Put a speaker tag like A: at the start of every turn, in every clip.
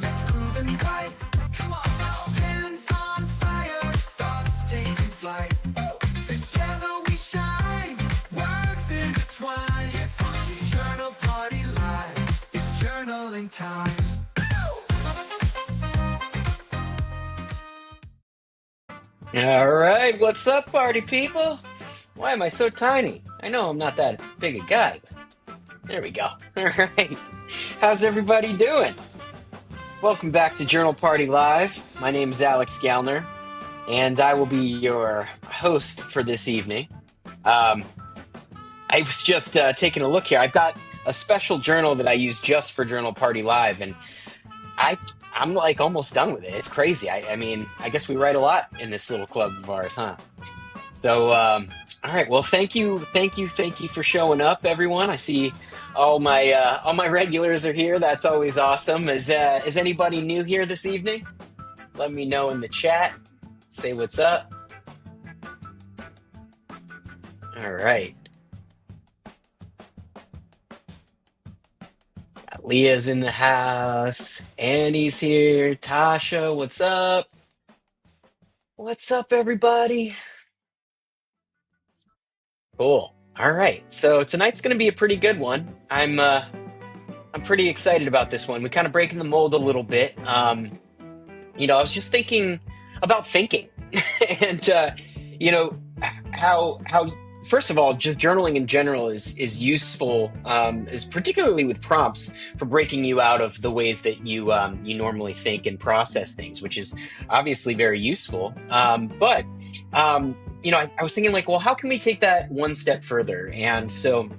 A: Let's groove and glide. Come on now. Hands on fire, thoughts taking flight. Together we shine, words intertwine. Get funky. Journal party live. It's journaling time.
B: All right, what's up, party people? Why am I so tiny? I know I'm not that big a guy, but there we go. All right, how's everybody doing? Welcome back to Journal Party Live. My name is Alex Gallner, and I will be your host for this evening. I was just taking a look here. I've got a special journal that I use just for Journal Party Live, and I'm like almost done with it. It's crazy. I mean, I guess we write a lot in this little club of ours, huh? So, all right. Well, thank you for showing up, everyone. I see all my regulars are here. That's always awesome. Is anybody new here this evening? Let me know in the chat. Say what's up. All right. Leah's in the house. Annie's here. Tasha, what's up? What's up, everybody? Cool. All right. So tonight's going to be a pretty good one. I'm pretty excited about this one. We're kind of breaking the mold a little bit. I was just thinking about thinking, and how first of all, just journaling in general is useful, is particularly with prompts for breaking you out of the ways that you normally think and process things, which is obviously very useful. But I was thinking like, well, how can we take that one step further? And so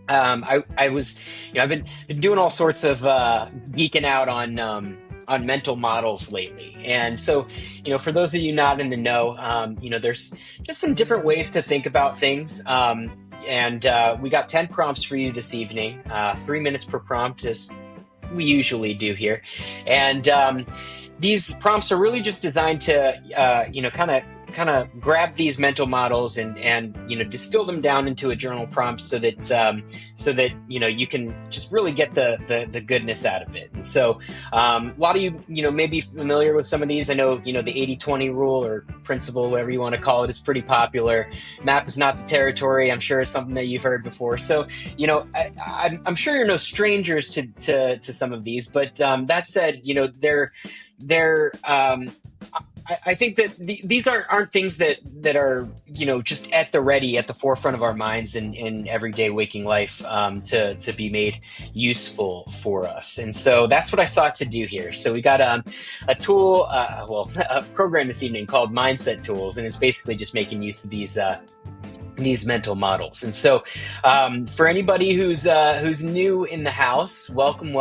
B: I was, I've been doing all sorts of geeking out on mental models lately. And so, for those of you not in the know, there's just some different ways to think about things. and we got 10 prompts for you this evening, 3 minutes per prompt, as we usually do here. And these prompts are really just designed to, kind of grab these mental models and distill them down into a journal prompt so that you can just really get the goodness out of it. And so a lot of you may be familiar with some of these. I know the 80-20 rule or principle, whatever you want to call it, is pretty popular. Map is not the territory. I'm sure it's something that you've heard before. So I'm sure you're no strangers to some of these, but that said, they're I think that these aren't things that are just at the ready, at the forefront of our minds in everyday waking life, to be made useful for us. And so that's what I sought to do here. So we got a tool, a program this evening called Mindset Tools, and it's basically just making use of these mental models. And so for anybody who's new in the house, welcome.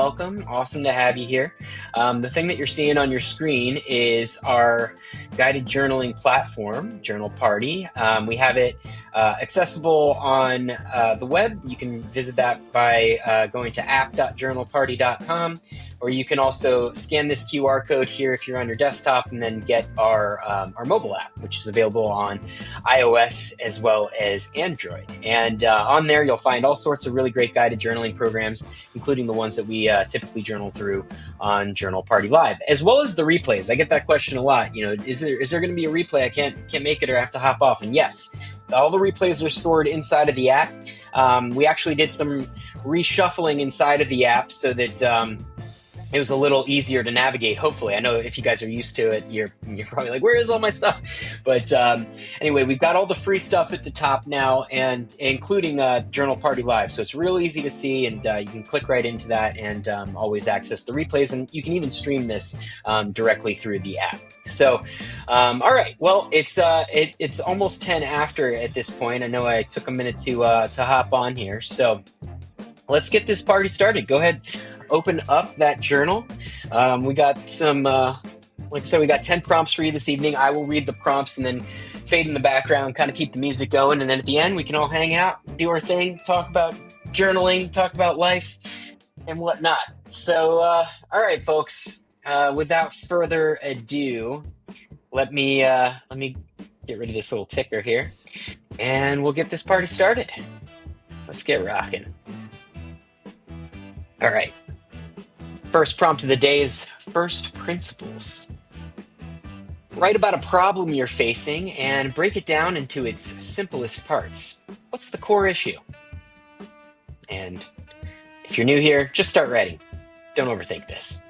B: Awesome to have you here. The thing that you're seeing on your screen is our guided journaling platform, Journal Party. We have it accessible on the web. You can visit that by going to app.journalparty.com, or you can also scan this QR code here if you're on your desktop, and then get our mobile app, which is available on iOS as well as Android. And on there, you'll find all sorts of really great guided journaling programs, including the ones that we typically journal through on Journal Party Live, as well as the replays. I get that question a lot. Is there going to be a replay? I can't make it, or I have to hop off. And yes, all the replays are stored inside of the app. We actually did some reshuffling inside of the app so that it was a little easier to navigate. Hopefully, I know if you guys are used to it, you're probably like, where is all my stuff? But anyway, we've got all the free stuff at the top now, and including Journal Party Live. So it's real easy to see, and you can click right into that and always access the replays. And you can even stream this directly through the app. So, all right. Well, it's almost 10 after at this point. I know I took a minute to hop on here. So let's get this party started. Go ahead. Open up that journal. We got some, like I said, we got 10 prompts for you this evening. I will read the prompts and then fade in the background, kind of keep the music going. And then at the end, we can all hang out, do our thing, talk about journaling, talk about life and whatnot. So, all right, folks, without further ado, let me get rid of this little ticker here, and we'll get this party started. Let's get rocking. All right. First prompt of the day is first principles. Write about a problem you're facing and break it down into its simplest parts. What's the core issue? And if you're new here, just start writing. Don't overthink this.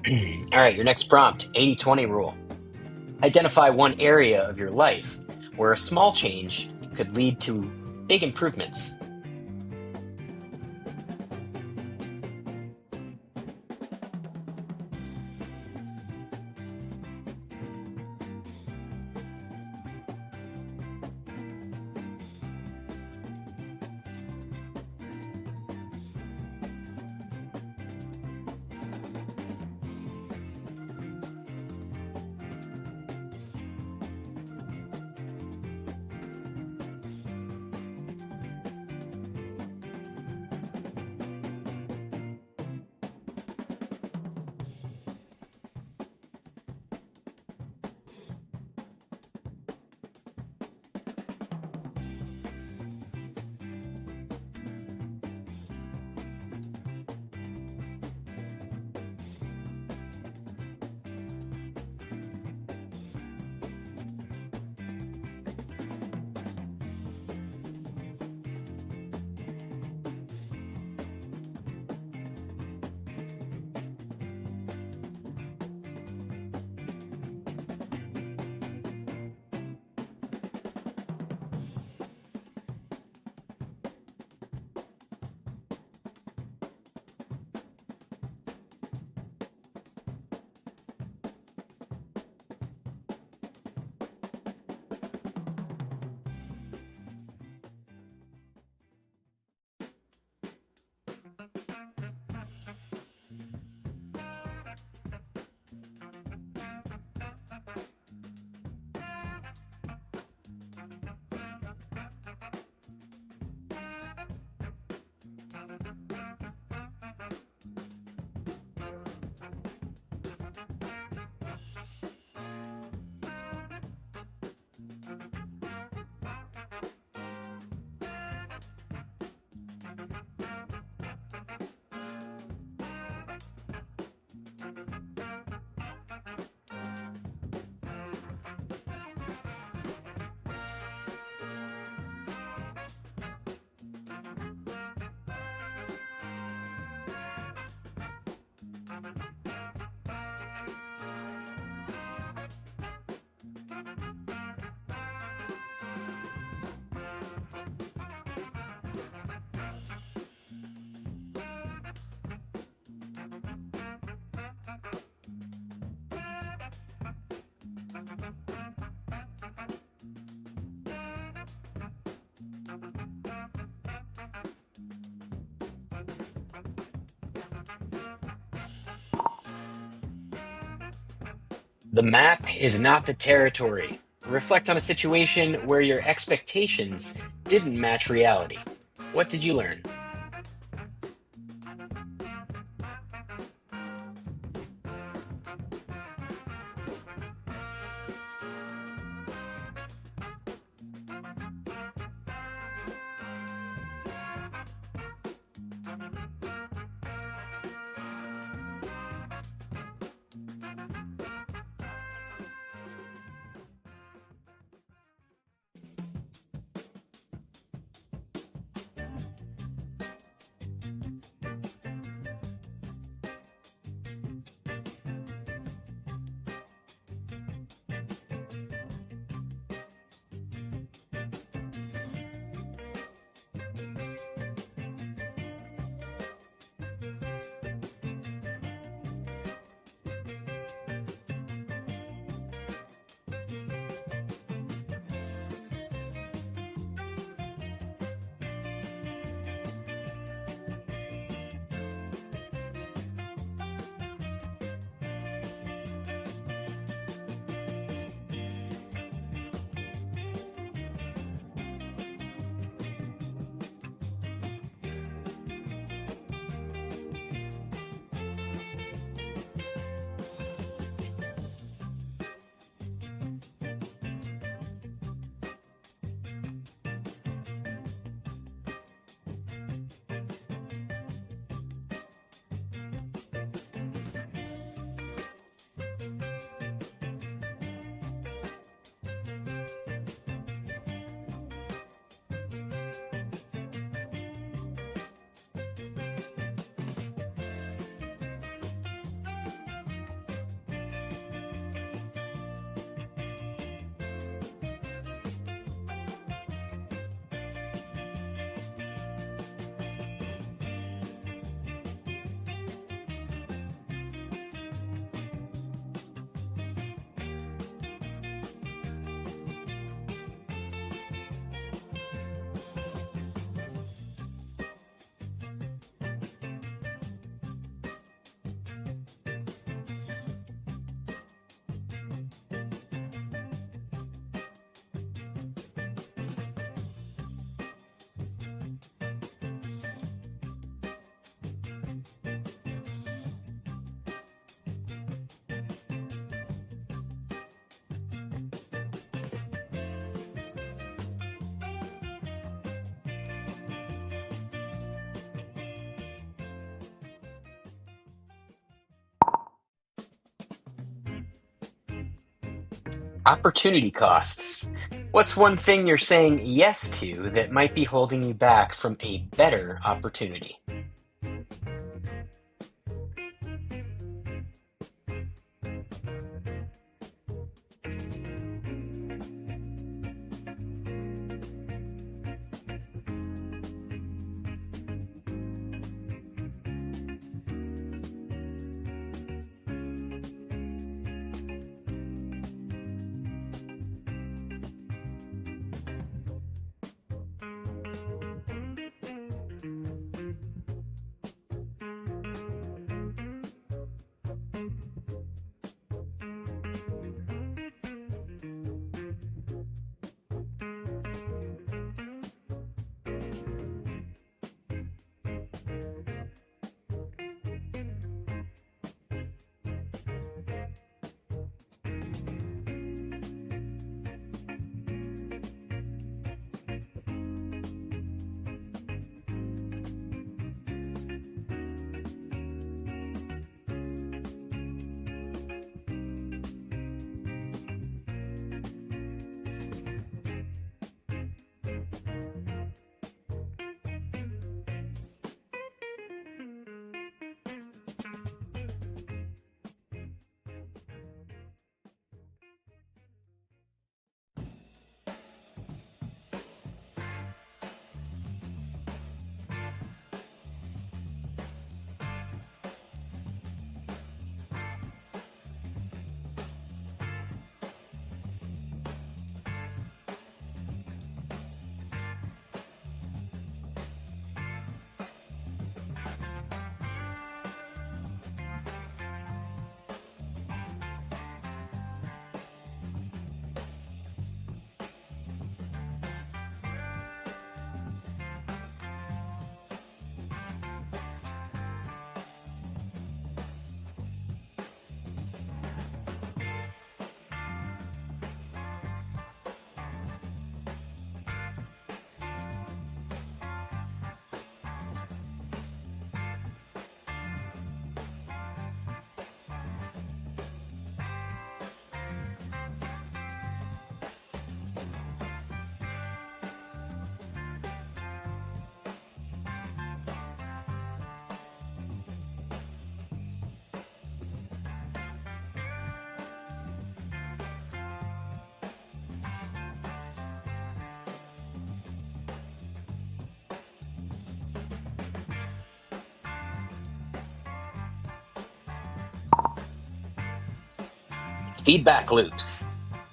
B: All right, your next prompt, 80-20 rule. Identify one area of your life where a small change could lead to big improvements. The map is not the territory. Reflect on a situation where your expectations didn't match reality. What did you learn? Opportunity costs. What's one thing you're saying yes to that might be holding you back from a better opportunity? Feedback loops.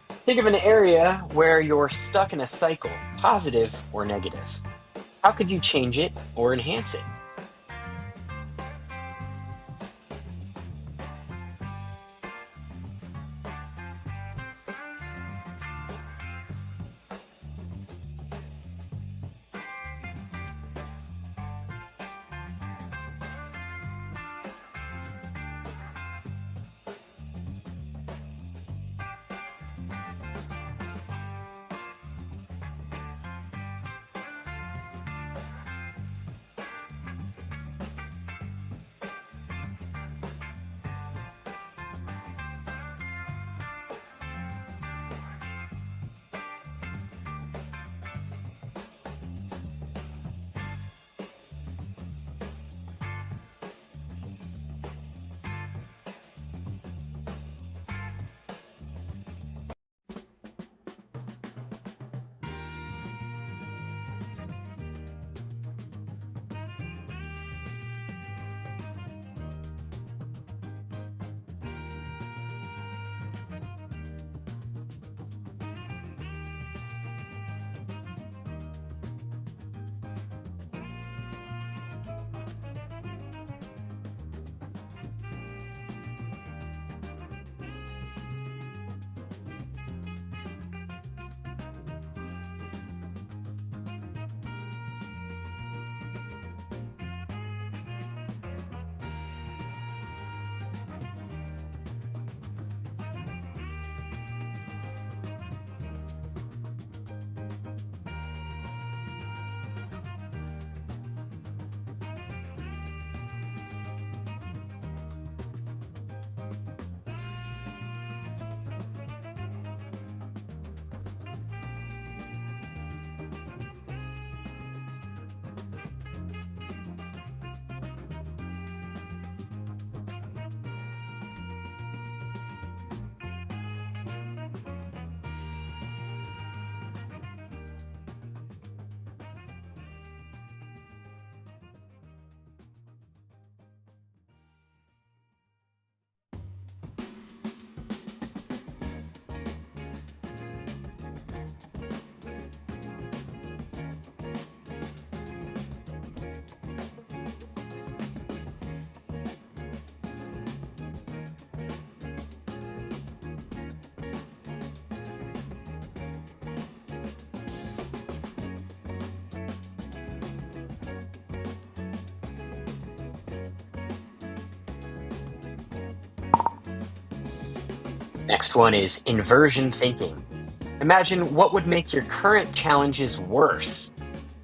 B: Think of an area where you're stuck in a cycle, positive or negative. How could you change it or enhance it? Next one is inversion thinking. Imagine what would make your current challenges worse.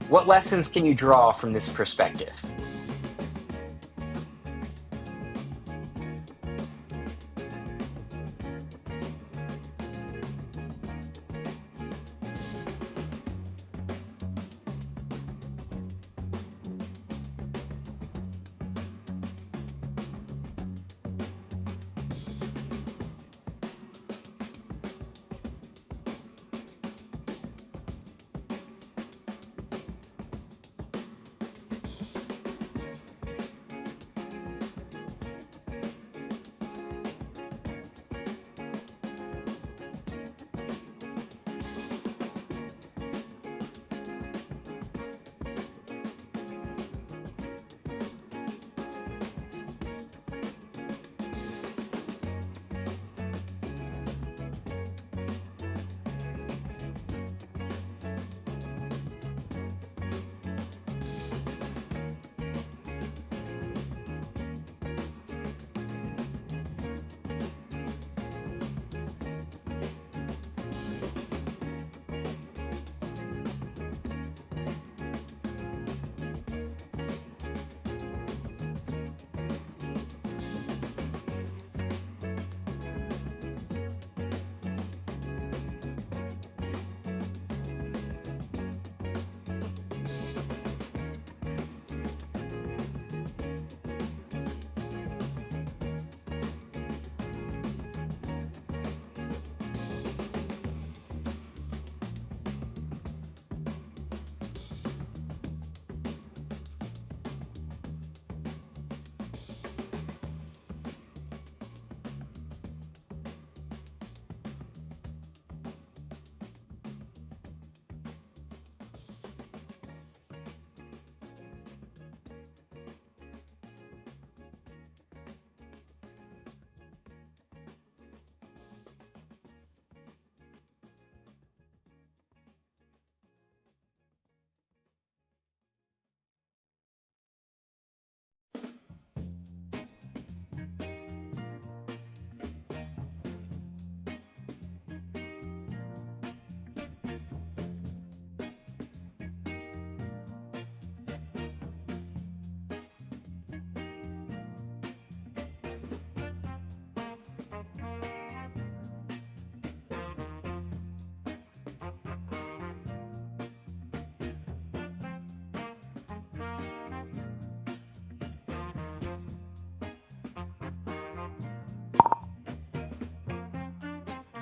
B: What lessons can you draw from this perspective?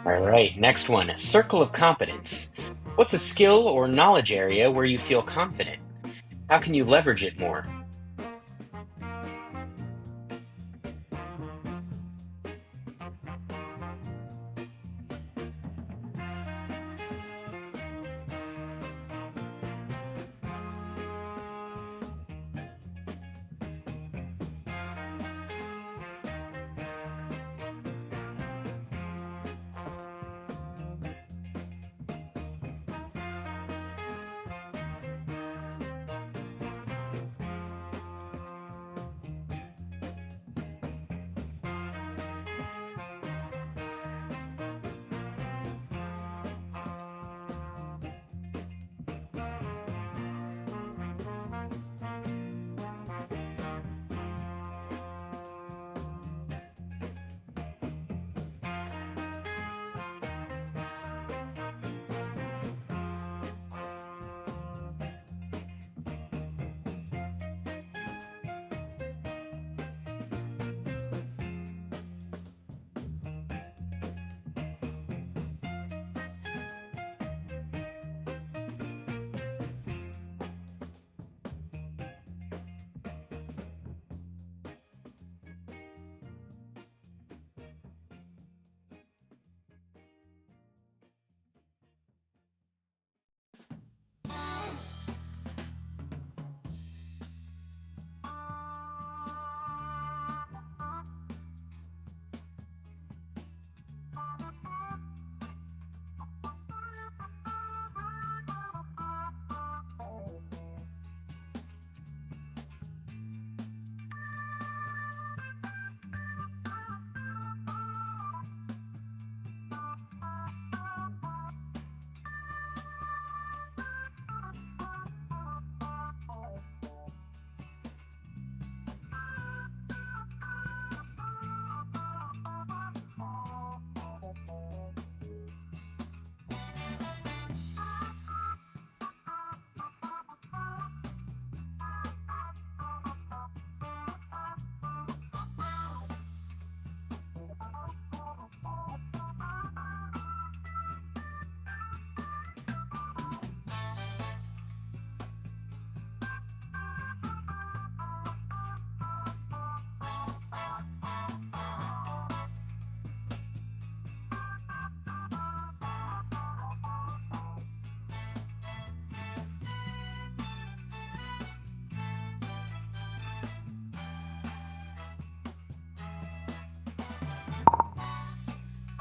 B: All right, next one, a circle of competence. What's a skill or knowledge area where you feel confident? How can you leverage it more?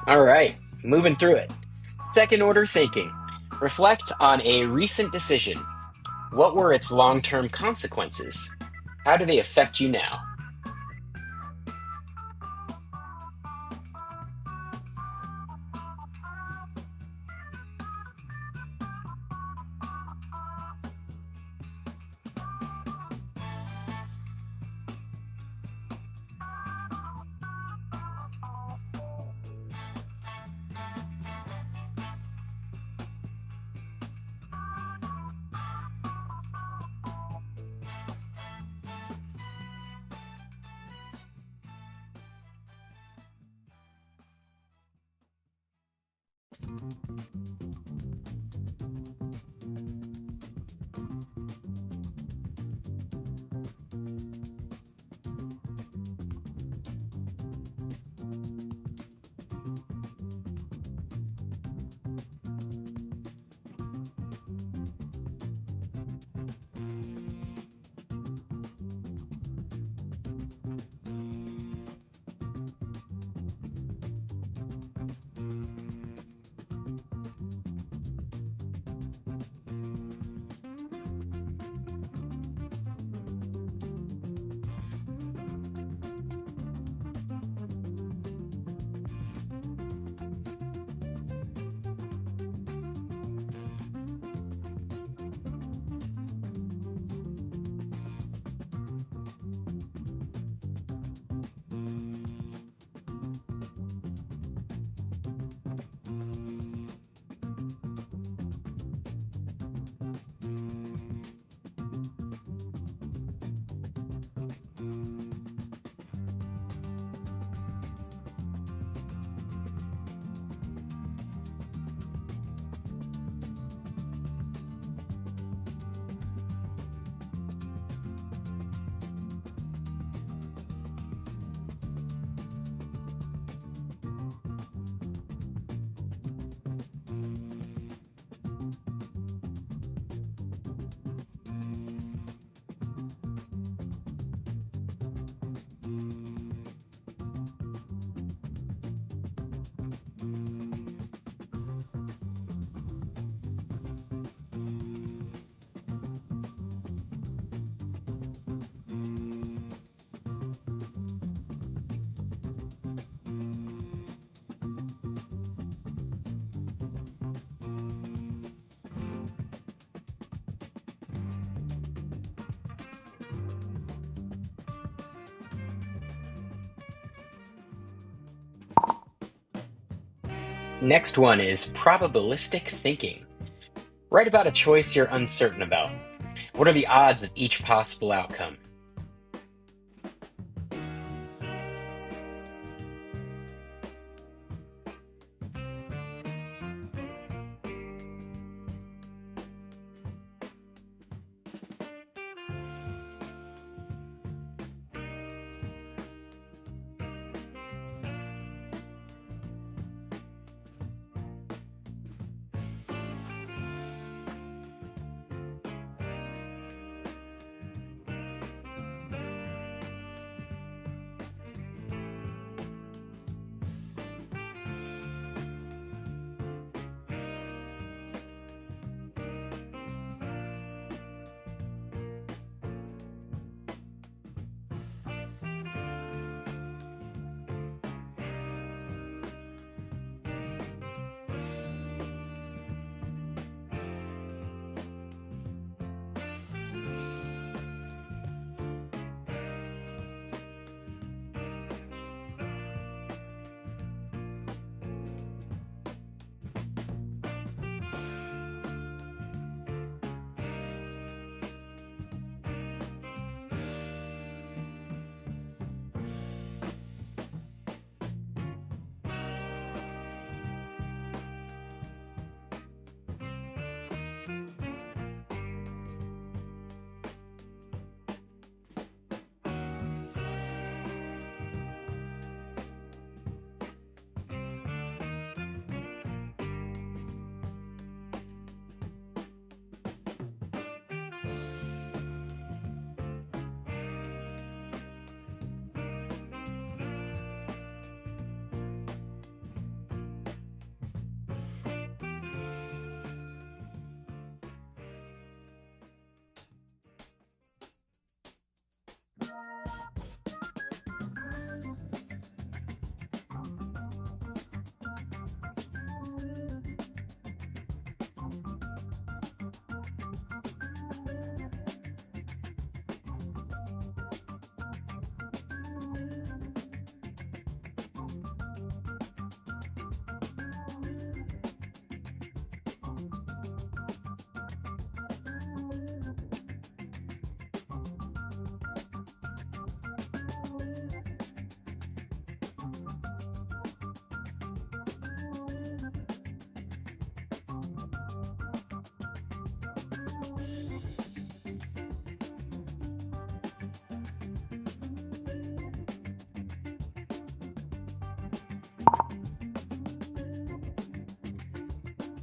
B: All right, moving through it. Second order thinking. Reflect on a recent decision. What were its long term consequences? How do they affect you now? Next one is probabilistic thinking. Write about a choice you're uncertain about. What are the odds of each possible outcome?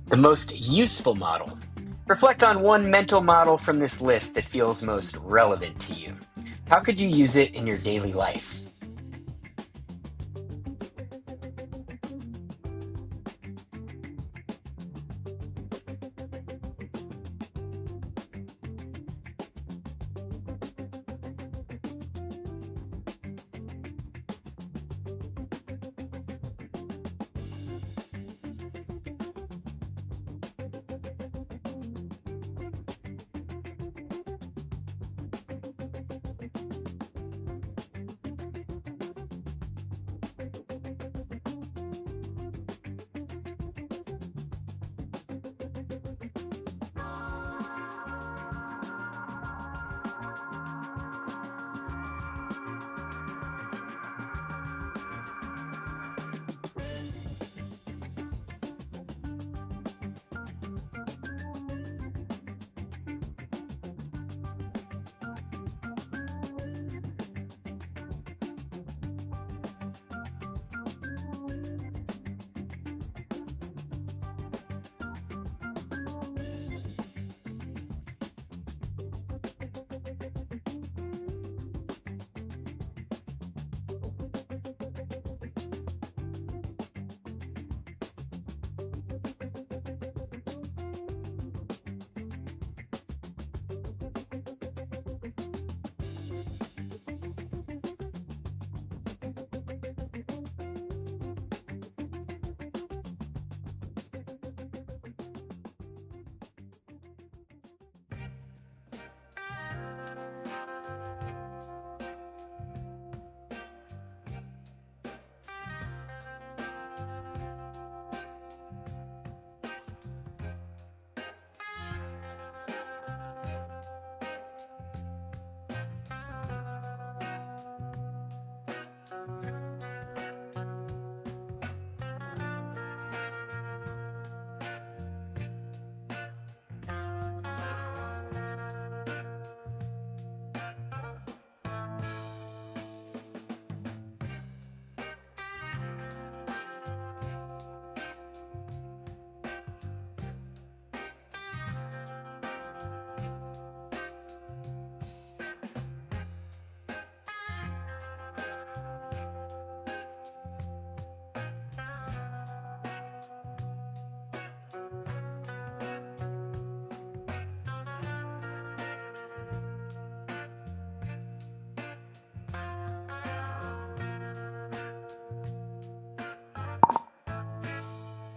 B: The most useful model. Reflect on one mental model from this list that feels most relevant to you. How could you use it in your daily life?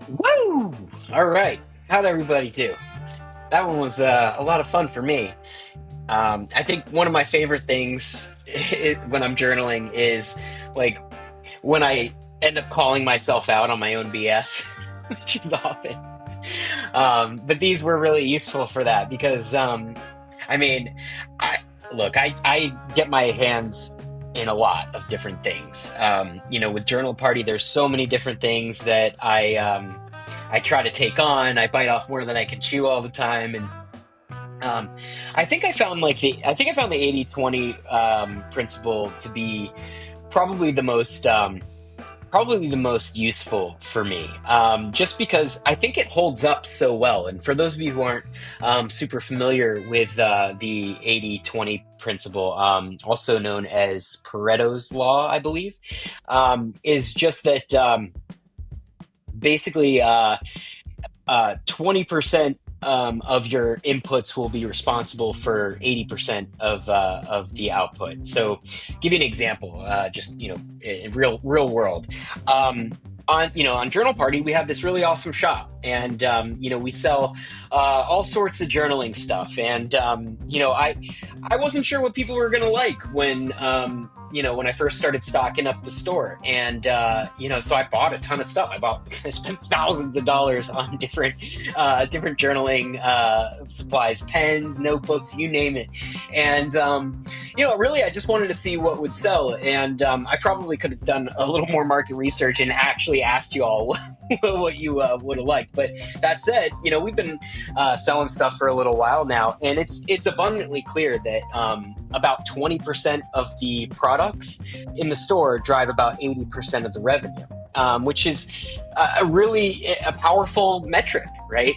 B: Woo! All right. How'd everybody do? That one was a lot of fun for me. I think one of my favorite things when I'm journaling is like when I end up calling myself out on my own BS, which is often. But these were really useful for that because, I mean, I I get my hands in a lot of different things. With Journal Party, there's so many different things that I try to take on. I bite off more than I can chew all the time, and um, I think I found the 80/20 principle to be probably the most probably the most useful for me, just because I think it holds up so well. And for those of you who aren't super familiar with the 80/20 principle, also known as Pareto's law, I believe, is just that basically 20% of your inputs will be responsible for 80% of the output. So, give you an example, just in real world. On Journal Party, we have this really awesome shop, and we sell all sorts of journaling stuff. And I wasn't sure what people were gonna like when I first started stocking up the store, and so I bought a ton of stuff. I spent thousands of dollars on different journaling supplies, pens, notebooks, you name it. And really, I just wanted to see what would sell. And I probably could have done a little more market research and actually asked you all what you would have liked. But that said, we've been selling stuff for a little while now, and it's abundantly clear that about 20% of the products in the store drive about 80% of the revenue, which is a really a powerful metric, right?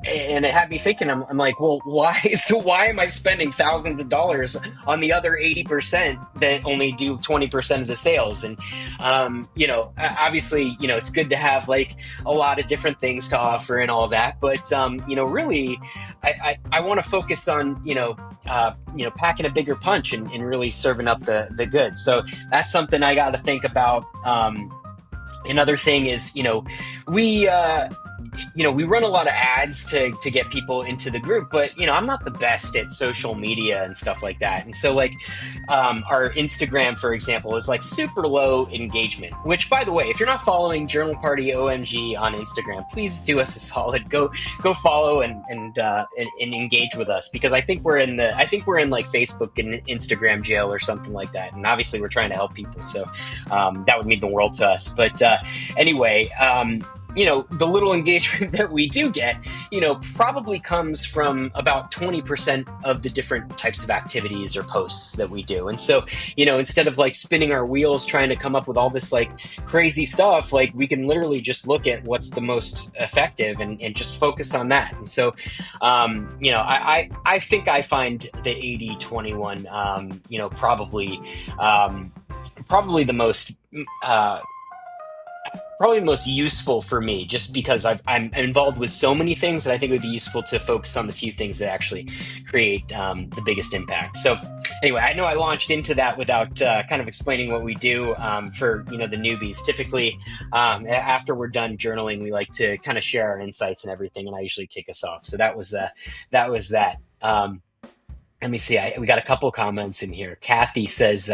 B: And it had me thinking. I'm like, well, why? So why am I spending thousands of dollars on the other 80% that only do 20% of the sales? And obviously, it's good to have like a lot of different things to offer and all that, but really, I want to focus on packing a bigger punch and really serving up the goods. So that's something I got to think about. Another thing is, we we run a lot of ads to get people into the group, but I'm not the best at social media and stuff like that. And so like our Instagram, for example, is like super low engagement, which, by the way, if you're not following Journal Party OMG on Instagram, please do us a solid. Go follow and engage with us, because I think we're in like Facebook and Instagram jail or something like that. And obviously we're trying to help people. So that would mean the world to us. But anyway, the little engagement that we do get, probably comes from about 20% of the different types of activities or posts that we do. And so, instead of like spinning our wheels trying to come up with all this like crazy stuff, like we can literally just look at what's the most effective and just focus on that. And so, I think I find the 80-21, probably the most, probably the most useful for me, just because I'm involved with so many things that I think it would be useful to focus on the few things that actually create the biggest impact. So anyway, I know I launched into that without kind of explaining what we do for the newbies. Typically, after we're done journaling, we like to kind of share our insights and everything, and I usually kick us off. So that was that. Let me see. We got a couple comments in here. Kathy says,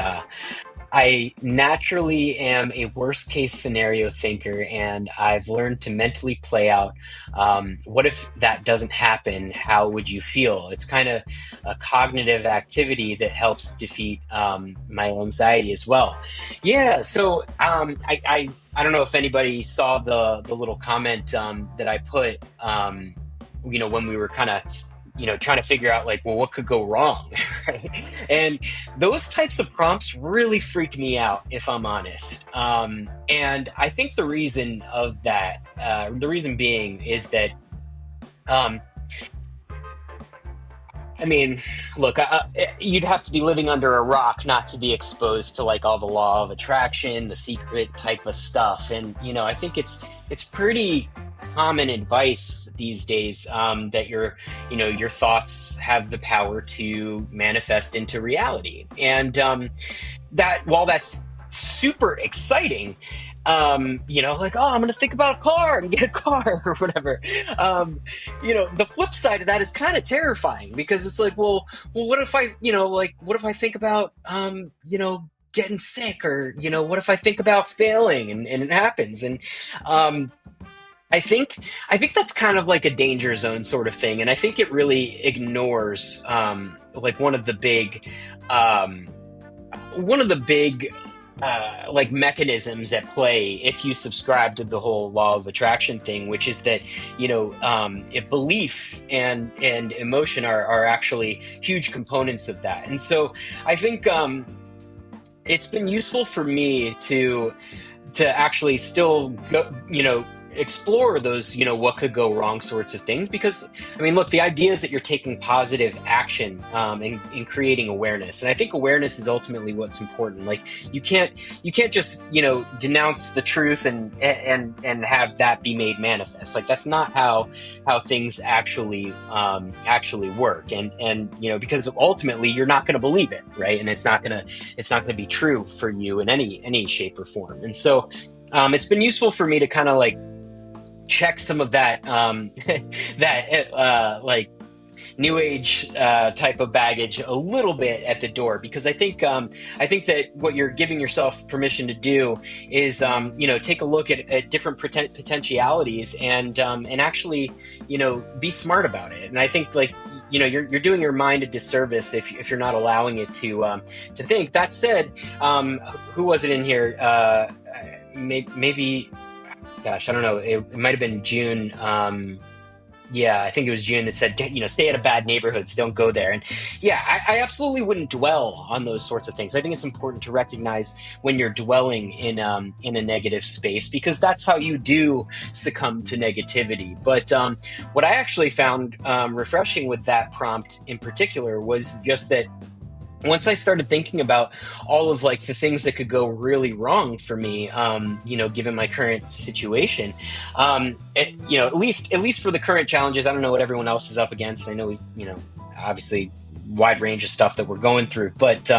B: I naturally am a worst case scenario thinker, and I've learned to mentally play out what if that doesn't happen? How would you feel? It's kind of a cognitive activity that helps defeat my anxiety as well. Yeah, so I don't know if anybody saw the little comment that I put, when we were kind of trying to figure out like, well, what could go wrong, right? And those types of prompts really freak me out, if I'm honest. And I think the reason of that, the reason being is that, look, you'd have to be living under a rock not to be exposed to like all the law of attraction, the secret type of stuff. And, I think it's pretty common advice these days that your thoughts have the power to manifest into reality. And that, while that's super exciting, like, oh, I'm going to think about a car and get a car or whatever. The flip side of that is kind of terrifying, because it's like, well, what if I, what if I think about, getting sick, or, what if I think about failing and it happens? And, I think that's kind of like a danger zone sort of thing. And I think it really ignores, like one of the big, like mechanisms at play if you subscribe to the whole law of attraction thing, which is that if belief and emotion are actually huge components of that. And so I think it's been useful for me to actually still go, explore those, what could go wrong sorts of things. Because look, the idea is that you're taking positive action in creating awareness. And I think awareness is ultimately what's important. Like you can't just, denounce the truth and have that be made manifest. Like that's not how things actually work. And because ultimately you're not going to believe it, right? And it's not going to be true for you in any shape or form. And so it's been useful for me to kind of like check some of that like new age type of baggage a little bit at the door, because I think that what you're giving yourself permission to do is take a look at different potentialities and actually be smart about it. And I think like you're doing your mind a disservice if you're not allowing it to think. That said, who was it in here? Maybe gosh, I don't know. It might have been June. Yeah, I think it was June that said, stay out of bad neighborhoods, don't go there. And yeah, I absolutely wouldn't dwell on those sorts of things. I think it's important to recognize when you're dwelling in a negative space, because that's how you do succumb to negativity. But what I actually found refreshing with that prompt in particular was just that once I started thinking about all of like the things that could go really wrong for me, given my current situation, at least for the current challenges, I don't know what everyone else is up against. I know obviously wide range of stuff that we're going through, but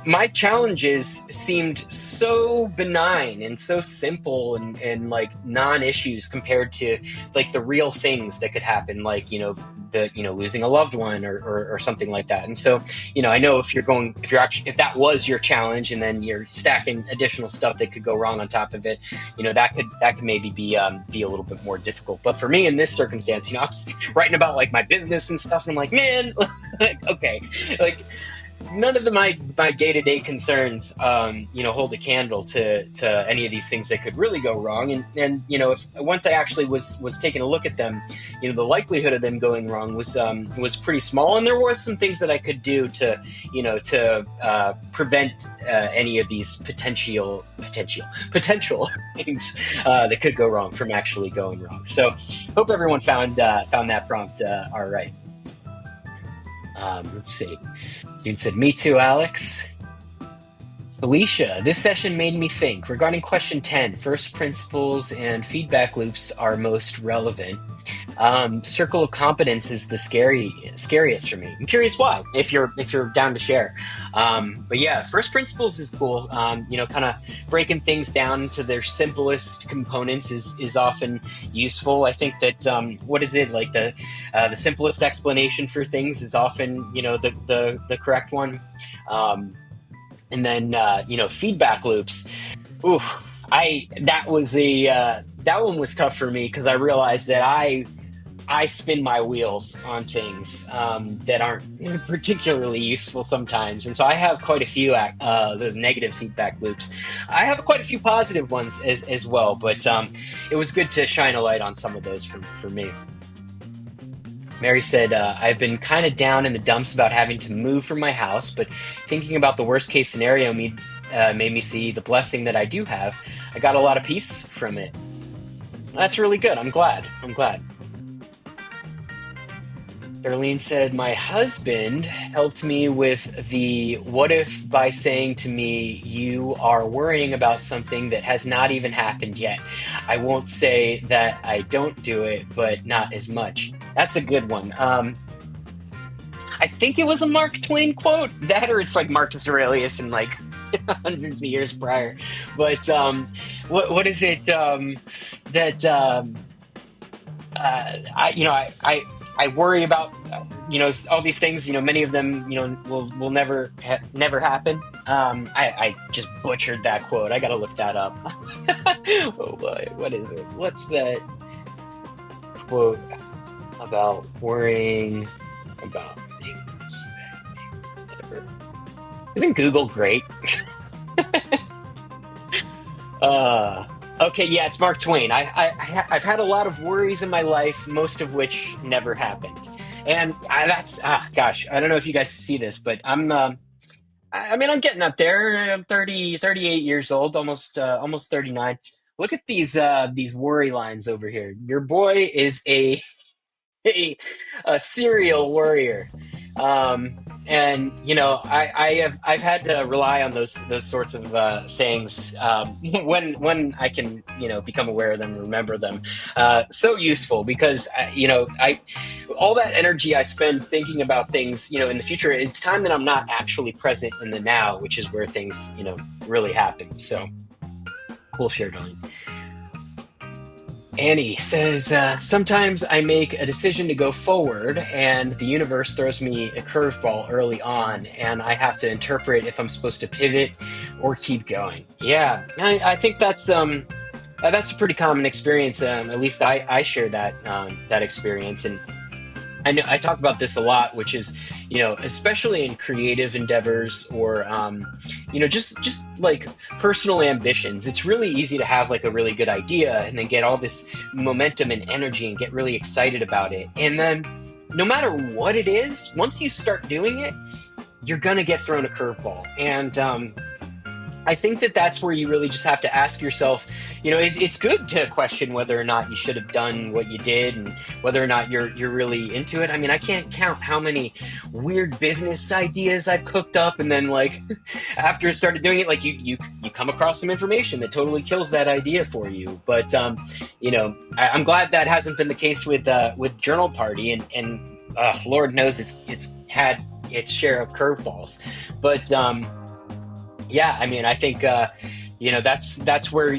B: my challenges seemed so benign and so simple and like non-issues compared to like the real things that could happen, like losing a loved one or something like that. And so I know if that was your challenge and then you're stacking additional stuff that could go wrong on top of it, that could maybe be a little bit more difficult. But for me in this circumstance, I was writing about like my business and stuff, and I'm like, man, okay, like none of my day-to-day concerns hold a candle to any of these things that could really go wrong. And if once I actually was taking a look at them, the likelihood of them going wrong was pretty small, and there was some things that I could do to prevent any of these potential things that could go wrong from actually going wrong. So hope everyone found that prompt all right. Let's see. Dude said, me too, Alex. Felicia, this session made me think. Regarding question 10, first principles and feedback loops are most relevant. Circle of competence is the scariest for me. I'm curious why, if you're down to share. But yeah, first principles is cool. Kind of breaking things down to their simplest components is often useful. I think that what is it like the simplest explanation for things is often the correct one. And then feedback loops. Ooh, that one was tough for me because I realized that I spin my wheels on things that aren't particularly useful sometimes, and so I have quite a few those negative feedback loops. I have quite a few positive ones as well, but it was good to shine a light on some of those for me. Mary said, I've been kind of down in the dumps about having to move from my house, but thinking about the worst case scenario made me see the blessing that I do have. I got a lot of peace from it. That's really good. I'm glad. Darlene said, my husband helped me with the what if by saying to me, you are worrying about something that has not even happened yet. I won't say that I don't do it, but not as much. That's a good one. I think it was a Mark Twain quote, that or it's like Marcus Aurelius in like hundreds of years prior. But what is it that I worry about all these things. Many of them will never happen. I just butchered that quote. I gotta look that up. What is it? What's that quote about worrying about things that never? Isn't Google great? Okay, yeah, it's Mark Twain. I've had a lot of worries in my life, most of which never happened, and gosh, I don't know if you guys see this, but I'm getting up there. I'm 38 years old, almost 39. Look at these worry lines over here. Your boy is a serial worrier. And I've had to rely on those sorts of sayings when I can become aware of them and remember them. So useful because I all that energy I spend thinking about things in the future, it's time that I'm not actually present in the now, which is where things really happen. So cool share, Don. Annie says, sometimes I make a decision to go forward and the universe throws me a curveball early on and I have to interpret if I'm supposed to pivot or keep going. Yeah, I think that's a pretty common experience. At least I share that experience. And I know I talk about this a lot, which is, especially in creative endeavors or, just like personal ambitions. It's really easy to have like a really good idea and then get all this momentum and energy and get really excited about it. And then no matter what it is, once you start doing it, you're going to get thrown a curveball. And I think that that's where you really just have to ask yourself, it's good to question whether or not you should have done what you did and whether or not you're really into it. I mean, I can't count how many weird business ideas I've cooked up, and then like after I started doing it, like you come across some information that totally kills that idea for you. But I'm glad that hasn't been the case with Journal Party, and Lord knows it's had its share of curveballs, but. Yeah, I mean, I think that's where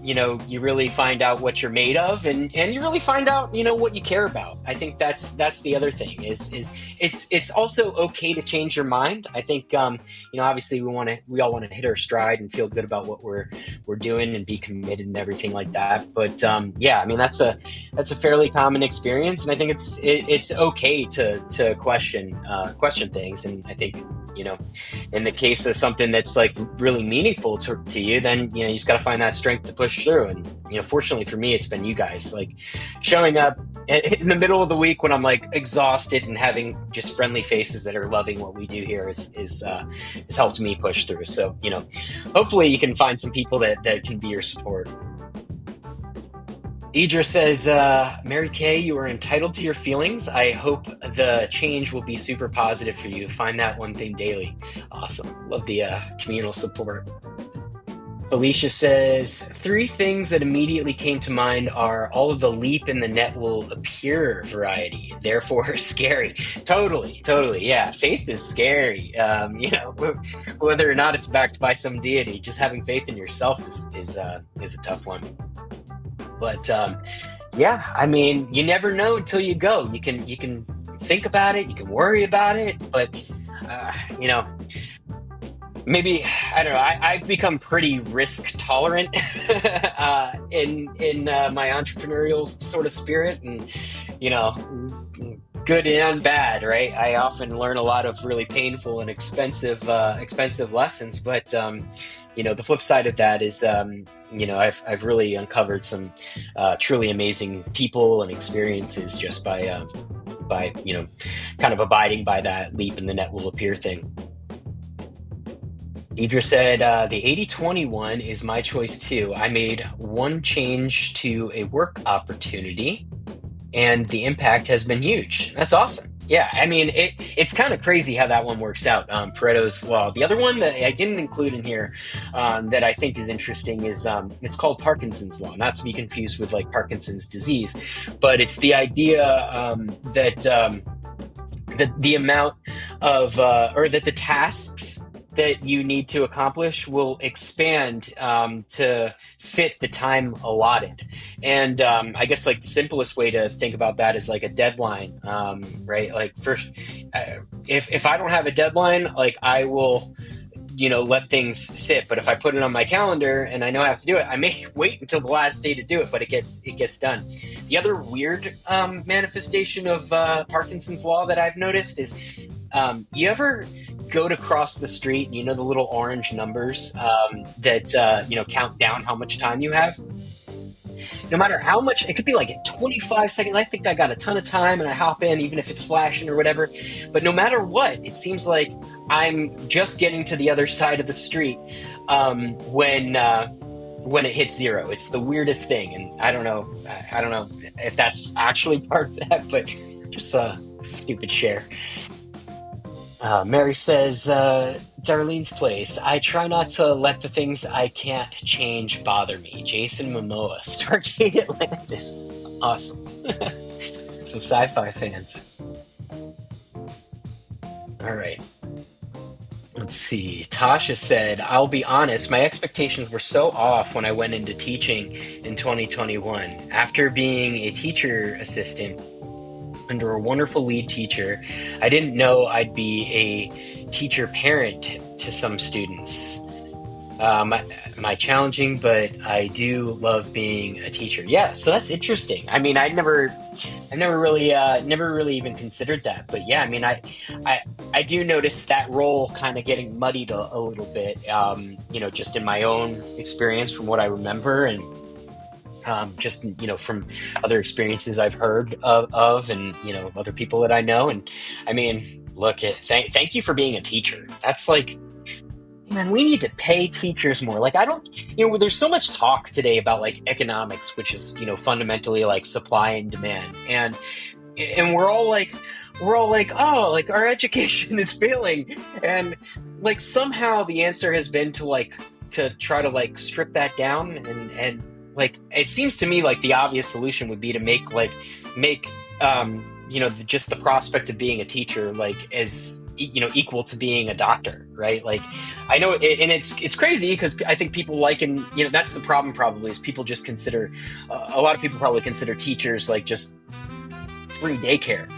B: you really find out what you're made of, and you really find out what you care about. I think that's the other thing is it's also okay to change your mind. I think obviously we all want to hit our stride and feel good about what we're doing and be committed and everything like that. But yeah, I mean that's a fairly common experience, and I think it's okay to question things, and I think in the case of something that's like really meaningful to you, then you just got to find that strength to push through. And fortunately for me, it's been you guys like showing up in the middle of the week when I'm like exhausted and having just friendly faces that are loving what we do here is has helped me push through. So hopefully you can find some people that can be your support. Deidre says, Mary Kay, you are entitled to your feelings. I hope the change will be super positive for you. Find that one thing daily. Awesome. Love the communal support. Felicia says, three things that immediately came to mind are all of the leap in the net will appear variety, therefore scary. Totally. Yeah. Faith is scary. Whether or not it's backed by some deity, just having faith in yourself is a tough one. But yeah, I mean, you never know until you go. You can think about it, you can worry about it, but maybe I don't know. I've become pretty risk tolerant in my entrepreneurial sort of spirit, and good and bad, right? I often learn a lot of really painful and expensive lessons, but the flip side of that is I've really uncovered some truly amazing people and experiences just by kind of abiding by that leap in the net will appear thing. Idra said, the 80-20 one is my choice too. I made one change to a work opportunity and the impact has been huge. That's awesome. Yeah, I mean, it's kind of crazy how that one works out. Pareto's law. The other one that I didn't include in here that I think is interesting is it's called Parkinson's law, not to be confused with like Parkinson's disease, but it's the idea that the amount of or that the tasks that you need to accomplish will expand to fit the time allotted. And I guess like the simplest way to think about that is like a deadline, right? Like first, if I don't have a deadline, like I will, let things sit. But if I put it on my calendar and I know I have to do it, I may wait until the last day to do it, but it gets done. The other weird manifestation of Parkinson's law that I've noticed is you ever go to cross the street, the little orange numbers that count down how much time you have. No matter how much, it could be like at 25 seconds. I think I got a ton of time and I hop in, even if it's flashing or whatever. But no matter what, it seems like I'm just getting to the other side of the street when it hits zero. It's the weirdest thing, and I don't know if that's actually part of that, but just a stupid share. Mary says, Darlene's place. I try not to let the things I can't change bother me. Jason Momoa, Stargate Atlantis. Awesome. Some sci-fi fans. All right. Let's see. Tasha said, I'll be honest, my expectations were so off when I went into teaching in 2021. After being a teacher assistant under a wonderful lead teacher, I didn't know I'd be a teacher parent to some students. My challenging, but I do love being a teacher. Yeah, so that's interesting. I mean, I've never really even considered that. But yeah, I mean, I, I do notice that role kind of getting muddied a little bit. Just in my own experience from what I remember, and just from other experiences I've heard of, and other people that I know. And I mean, look, thank you for being a teacher. That's like, man, we need to pay teachers more. Like, I don't, there's so much talk today about like economics, which is, fundamentally like supply and demand. And we're all like, oh, like our education is failing. And like somehow the answer has been to try to like strip that down. And like, it seems to me like the obvious solution would be to make just the prospect of being a teacher like as equal to being a doctor, right? Like, I know and it's crazy because I think people like, and that's the problem probably, is people just consider a lot of people probably consider teachers like just free daycare.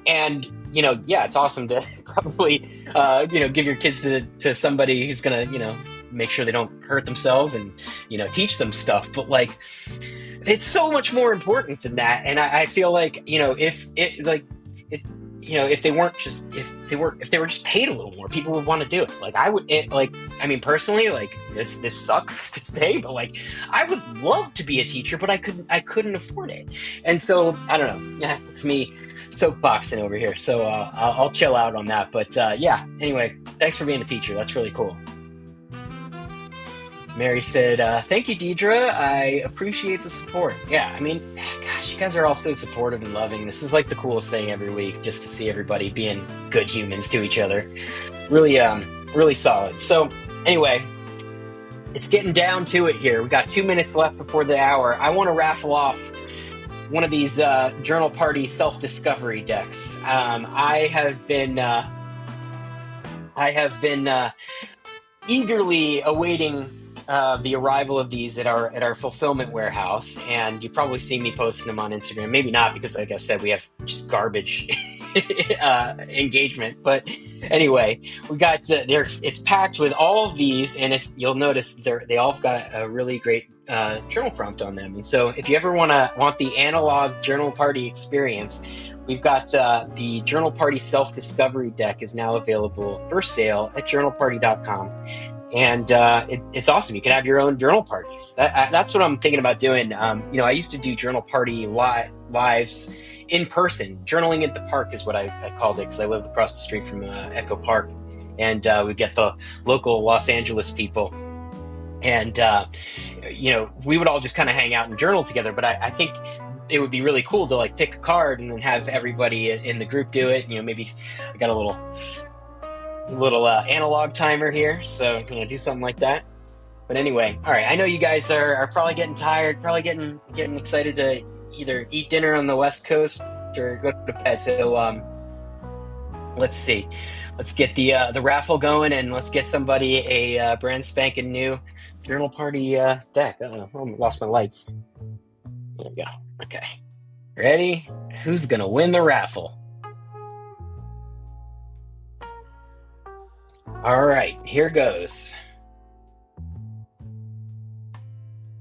B: And yeah, it's awesome to probably give your kids to somebody who's gonna make sure they don't hurt themselves and teach them stuff. But like, it's so much more important than that. And I feel like if it like it if they weren't just if they were just paid a little more, people would want to do it. Like, I mean, personally, like, this sucks to say, but like, I would love to be a teacher, but I couldn't afford it. And so I don't know, yeah, it's me soapboxing over here, so I'll chill out on that. But yeah, anyway, thanks for being a teacher. That's really cool. Mary said, thank you, Deidre. I appreciate the support. Yeah, I mean, gosh, you guys are all so supportive and loving. This is like the coolest thing every week, just to see everybody being good humans to each other. Really, really solid. So anyway, it's getting down to it here. We got 2 minutes left before the hour. I want to raffle off one of these Journal Party self-discovery decks. I have been eagerly awaiting the arrival of these at our fulfillment warehouse, and you probably see me posting them on Instagram. Maybe not, because like I said, we have just garbage engagement. But anyway, we got there. It's packed with all of these, and if you'll notice, they all have got a really great journal prompt on them. And so, if you ever want the analog Journal Party experience, we've got the Journal Party self-discovery deck is now available for sale at journalparty.com. And it's awesome. You can have your own journal parties. That's what I'm thinking about doing. I used to do journal party lives in person. Journaling at the park is what I called it, because I live across the street from Echo Park. And we get the local Los Angeles people. And, we would all just kind of hang out and journal together. But I think it would be really cool to like pick a card and then have everybody in the group do it. Maybe I got a little analog timer here, so I'm gonna do something like that. But anyway, all right, I know you guys are probably getting tired, probably getting excited to either eat dinner on the West Coast or go to bed. So let's see, let's get the raffle going, and let's get somebody a brand spanking new Journal Party deck. I lost my lights. There we go. Okay, ready? Who's gonna win the raffle? All right, here goes.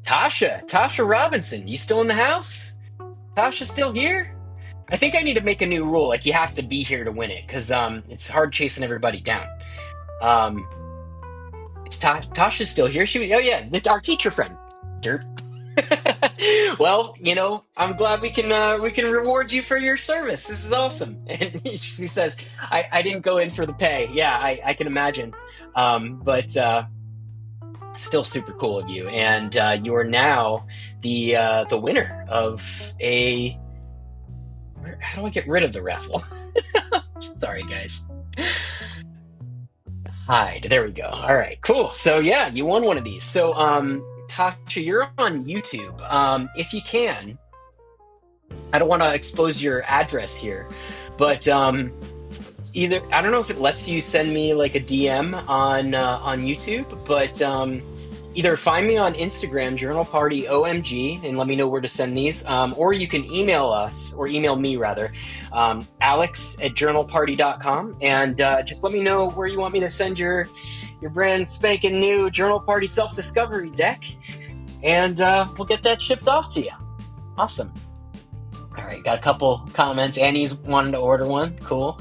B: Tasha Robinson, you still in the house? Tasha still here? I think I need to make a new rule. Like, you have to be here to win it, because it's hard chasing everybody down. Is Tasha still here? Oh yeah, our teacher friend. Dirt. Well, I'm glad we can reward you for your service. This is awesome. And she says, I didn't go in for the pay. Yeah, I can imagine. But still super cool of you. And you are now the winner of a. How do I get rid of the raffle? Sorry, guys. Hide. There we go. All right, cool. So yeah, you won one of these. So Tasha, you're on YouTube. If you can, I don't want to expose your address here, but either I don't know if it lets you send me like a DM on YouTube, but either find me on Instagram, Journal Party OMG, and let me know where to send these, or you can email us, or email me rather, alex@journalparty.com, and just let me know where you want me to send your brand spanking new Journal Party Self Discovery deck, and we'll get that shipped off to you. Awesome. All right, got a couple comments. Annie's wanting to order one. Cool.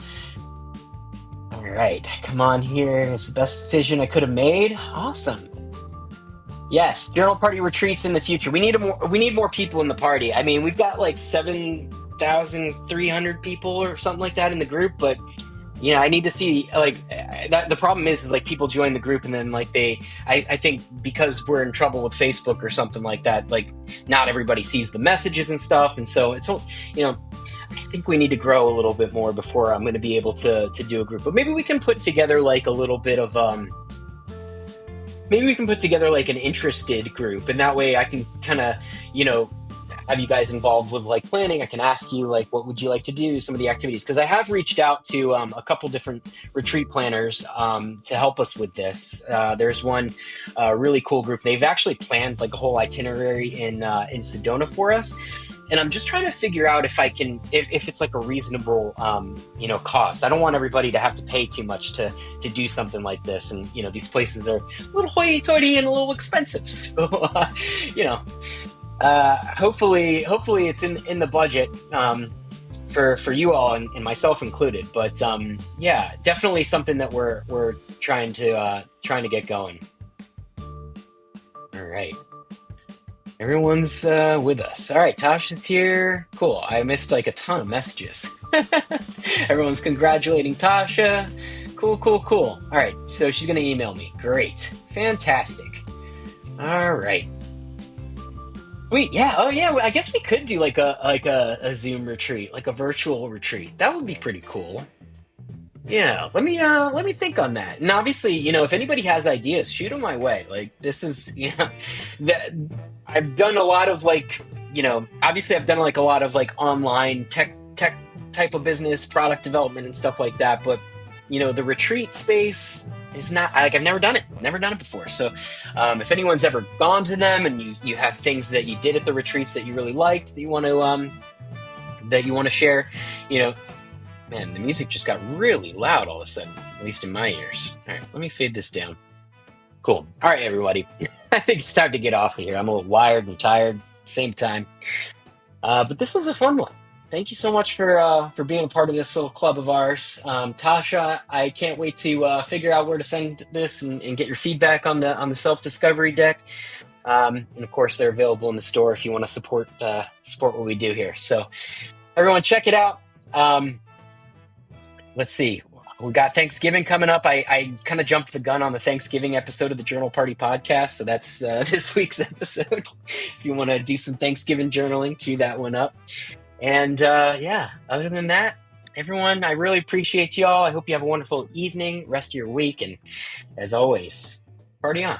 B: All right, come on here. It's the best decision I could have made. Awesome. Yes, journal party retreats in the future. We need more people in the party. I mean, we've got like 7,300 people or something like that in the group, but I need to see like that. The problem is like people join the group and then like I think because we're in trouble with Facebook or something like that, like not everybody sees the messages and stuff, and so I think we need to grow a little bit more before I'm going to be able to do a group. But maybe we can put together like a little bit of maybe we can put together like an interested group, and that way I can kind of have you guys involved with like planning. I can ask you like, what would you like to do, some of the activities, because I have reached out to a couple different retreat planners to help us with this. There's one really cool group. They've actually planned like a whole itinerary in Sedona for us, and I'm just trying to figure out if I can, if it's like a reasonable cost. I don't want everybody to have to pay too much to do something like this, and these places are a little hoity-toity and a little expensive, so hopefully it's in the budget for you all and myself included. But yeah, definitely something that we're trying to get going. All right, everyone's with us. All right, Tasha's here. Cool. I missed like a ton of messages. Everyone's congratulating Tasha. Cool. All right, so she's gonna email me. Great, fantastic. All right. Sweet, yeah. Oh, yeah. I guess we could do like a Zoom retreat, like a virtual retreat. That would be pretty cool. Yeah. Let me think on that. And obviously, if anybody has ideas, shoot them my way. Like this is, that I've done a lot of like, obviously I've done like a lot of like online tech type of business, product development and stuff like that. But the retreat space is not like I've never done it before. So if anyone's ever gone to them and you have things that you did at the retreats that you really liked that you want to share, man, the music just got really loud all of a sudden, at least in my ears. All right, let me fade this down. Cool. All right, everybody. I think it's time to get off of here. I'm a little wired and tired, same time. But this was a fun one. Thank you so much for being a part of this little club of ours. Tasha, I can't wait to figure out where to send this and get your feedback on the self-discovery deck. And of course, they're available in the store if you want to support what we do here. So everyone, check it out. Let's see. We got Thanksgiving coming up. I kind of jumped the gun on the Thanksgiving episode of the Journal Party podcast. So that's this week's episode. If you want to do some Thanksgiving journaling, cue that one up. And yeah, other than that, everyone, I really appreciate y'all. I hope you have a wonderful evening, rest of your week. And as always, party on.